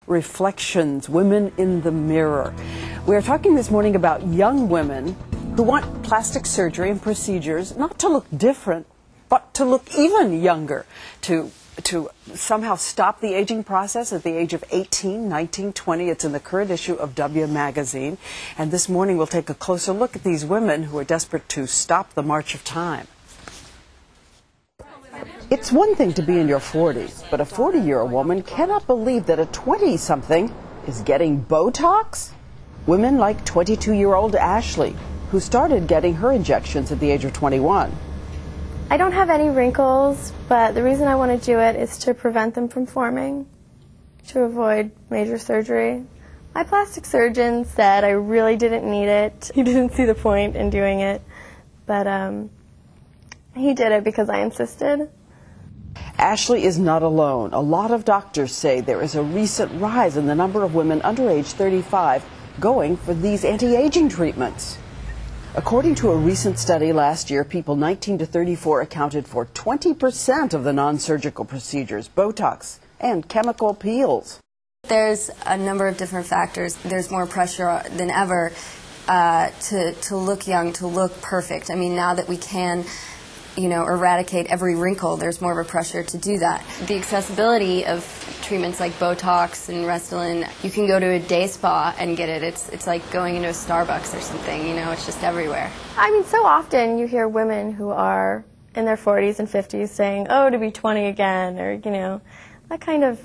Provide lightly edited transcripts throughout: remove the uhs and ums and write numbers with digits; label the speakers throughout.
Speaker 1: Reflections, women in the mirror. We're talking this morning about young women who want plastic surgery and procedures not to look different, but to look even younger, to somehow stop the aging process at the age of 18, 19, 20. It's in the current issue of W magazine. And this morning we'll take a closer look at these women who are desperate to stop the march of time. It's one thing to be in your 40s, but a 40-year-old woman cannot believe that a 20-something is getting Botox. Women like 22-year-old Ashley, who started getting her injections at the age of 21.
Speaker 2: I don't have any wrinkles, but the reason I want to do it is to prevent them from forming, to avoid major surgery. My plastic surgeon said I really didn't need it. He didn't see the point in doing it, but he did it because I insisted.
Speaker 1: Ashley is not alone. A lot of doctors say there is a recent rise in the number of women under age 35 going for these anti-aging treatments. According to a recent study last year, people 19 to 34 accounted for 20% of the non-surgical procedures, Botox and chemical peels.
Speaker 3: There's a number of different factors. There's more pressure than ever to look young, to look perfect. I mean, now that we can eradicate every wrinkle, there's more of a pressure to do that. The accessibility of treatments like Botox and Restylane, you can go to a day spa and get it. It's like going into a Starbucks or something, it's just everywhere.
Speaker 2: I mean, so often you hear women who are in their 40s and 50s saying, oh, to be 20 again, or, that kind of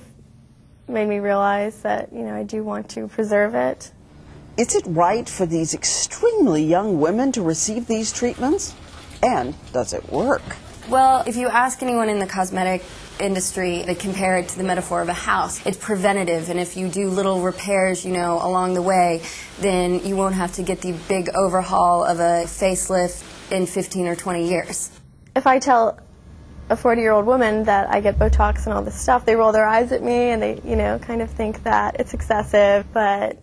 Speaker 2: made me realize that, I do want to preserve it.
Speaker 1: Is it right for these extremely young women to receive these treatments? And does it work?
Speaker 3: Well, if you ask anyone in the cosmetic industry, they compare it to the metaphor of a house. It's preventative, and if you do little repairs, along the way, then you won't have to get the big overhaul of a facelift in 15 or 20 years.
Speaker 2: If I tell a 40-year-old woman that I get Botox and all this stuff, they roll their eyes at me and they, kind of think that it's excessive. But,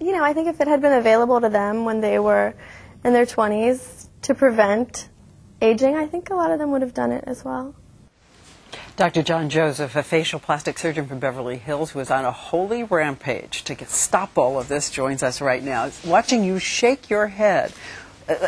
Speaker 2: I think if it had been available to them when they were in their 20s to prevent aging, I think a lot of them would have done it as well.
Speaker 1: Dr. John Joseph, a facial plastic surgeon from Beverly Hills who is on a holy rampage to stop all of this, joins us right now. Watching you shake your head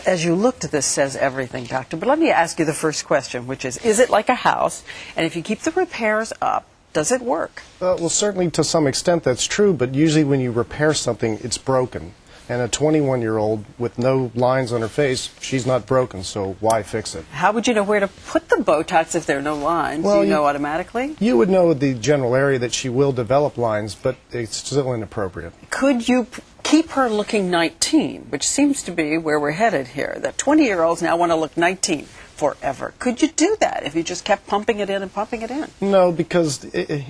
Speaker 1: as you looked at this says everything, doctor. But let me ask you the first question, which is it like a house? And if you keep the repairs up, does it work?
Speaker 4: Well, certainly to some extent that's true, but usually when you repair something, it's broken. And a 21-year-old with no lines on her face, she's not broken, so why fix it?
Speaker 1: How would you know where to put the Botox if there are no lines? Well, do you know automatically?
Speaker 4: You would know the general area that she will develop lines, but it's still inappropriate.
Speaker 1: Could you keep her looking 19, which seems to be where we're headed here, that 20-year-olds now want to look 19 forever? Could you do that if you just kept pumping it in and pumping it in? No,
Speaker 4: because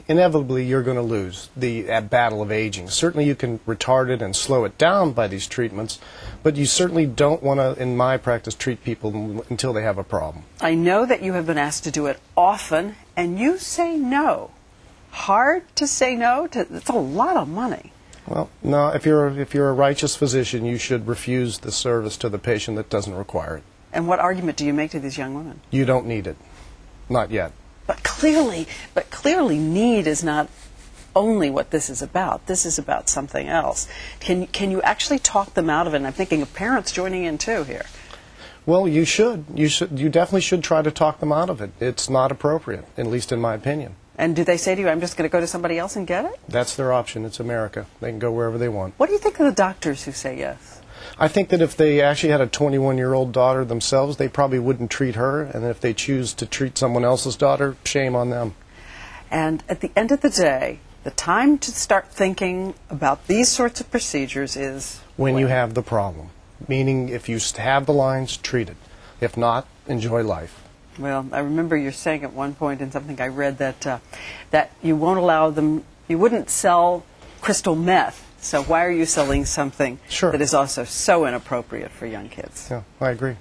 Speaker 4: inevitably you're going to lose the battle of aging. Certainly you can retard it and slow it down by these treatments, but you certainly don't want to, in my practice, treat people until they have a problem.
Speaker 1: I know that you have been asked to do it often, and you say no. Hard to say no? It's a lot of money.
Speaker 4: Well, no, if you're a righteous physician, you should refuse the service to the patient that doesn't require it.
Speaker 1: And what argument do you make to these young women?
Speaker 4: You don't need it. Not yet.
Speaker 1: But clearly need is not only what this is about. This is about something else. Can you actually talk them out of it? And I'm thinking of parents joining in too here.
Speaker 4: Well, you should. You definitely should try to talk them out of it. It's not appropriate, at least in my opinion.
Speaker 1: And do they say to you, I'm just going to go to somebody else and get it?
Speaker 4: That's their option. It's America. They can go wherever they want.
Speaker 1: What do you think of the doctors who say yes?
Speaker 4: I think that if they actually had a 21-year-old daughter themselves, they probably wouldn't treat her. And if they choose to treat someone else's daughter, shame on them.
Speaker 1: And at the end of the day, the time to start thinking about these sorts of procedures is
Speaker 4: when you have the problem. Meaning, if you have the lines, treat it. If not, enjoy life.
Speaker 1: Well, I remember you saying at one point in something I read that that you won't allow them, you wouldn't sell crystal meth. So why are you selling something that is also so inappropriate for young kids?
Speaker 4: Yeah, I agree.